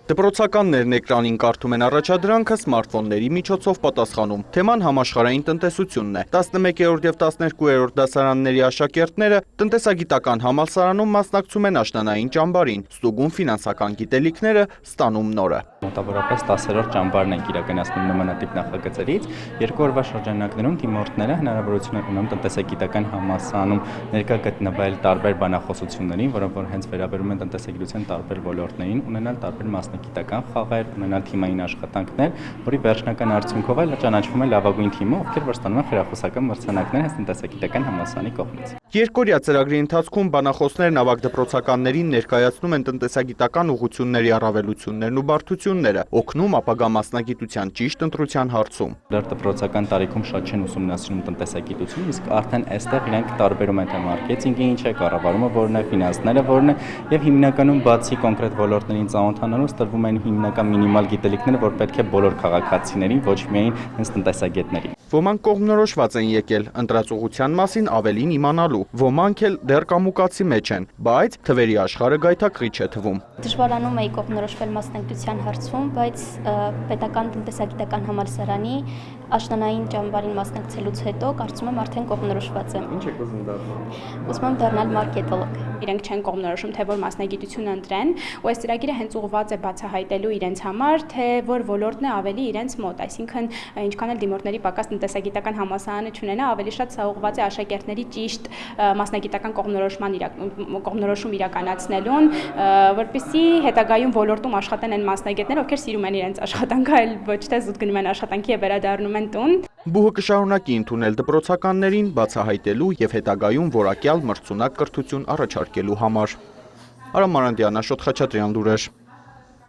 Դպրոցականներն էկրանին կարդում են առաջադրանքը, սմարթֆոնների միջոցով պատասխանում։ Թեման համաշխարհային տնտեսությունն է։ 11-րդ եւ 12-րդ դասարանների աշակերտները տնտեսագիտական համալսարանում մասնակցում են աշնանային ճամբարին, ստուգում ֆինանսական գիտելիքները, ստանում նորը։ Մոտավորապես 10-րդ ճամբարն ենք իրականացնում նմանատիպ նախագծերից։ 2 օրվա շրջանակներում թիմորդները հնարավորություն են ունենում տնտեսագիտական համալսարանում ներկա գտնվել տարբեր բանախոսություններին, որոնք որ հենց վերաբերում են տնտեսագիտության տարբեր ոլորտներին, ունենալ տարբեր մասնագիտական խաղեր, ունենալ թիմային աշխատանքներ, որի վերջնական արդյունքով էլ ճանաչվում է լավագույն թիմը, ովքեր որ ստանում են խրախուսական մրցանակներ հենց տնտեսագիտական համալսարանի կողմից։ Երկօրյա ծրագրի ընթացքում բանախոսներն ավագ դպրոցականներին ներկայացնում են տնտեսագիտական ուղղությունների առավելություններն ու բարդությունները, օգնում ապագա մասնագիտության ճիշտ ընտրության հարցում։ Դեռ դպրոցական տարիքում շատ չեն ուսումնասիրում տնտեսագիտություն, իսկ արդեն այստեղ իրենք տարբերում են թե մարքեթինգը ինչ է, կառավարումը որն է, ֆինանսները որն է, եւ հիմնականում բացի կոնկրետ ոլորտներին ծանոթանալուց տրվում են հիմնական մինիմալ գիտելիքները, որ պետք է բոլոր քաղաքացիներին, ոչ միայն հենց տնտեսագետներին։ Ոմանք կողմնորոշված են եկել ընտրած ուղղության մասին ավելին իմանալու, ոմանք էլ դեռ կամուկացի մեջ են, բայց թվերի աշխարհը գայթակղիչ է թվում։ Դժվարանում էի կողմնորոշվել մասնագիտության հարցում, բայց պետական տնտեսագիտական համալսարանի աշնանային ճամբարին մասնակցելուց հետո կարծում եմ արդեն կողմնորոշված եմ։ Ինչ եք ուզում դառնալ։ Ուզում եմ դառնալ մարքետոլոգ։ Իրենք չեն կողմնորոշում, թե որ մասնագիտություն ընտրեն, ու այս ծրագիրը հենց ուղղված է բացահայտելու իրենց համար, թե որ ոլորտն է ավելի իրենց մոտ, այսինքն ինչքան էլ դիմորդների պակաս տնտեսագիտական համալսարանը չունենա, ավելի շատ սա ուղղված է աշակերտների ճիշտ մասնագիտական կողմնորոշում իրականացնելուն, որպեսզի հետագայում ոլորտում աշխատեն այն մասնագետները, ովքեր սիրում են իրենց աշխատանքը, այլ ոչ թե զուտ գնում են աշխատանքի եւ վերադառնում են տուն։ Բուհը կշարունակի ընդունել դպրոցականներին բացահայտելու եւ հետագայում որակյալ մրցունակ կրթություն առաջարկելու համար։ Արամ Մարանդյան, Աշոտ Խաչատրյան լուրեր։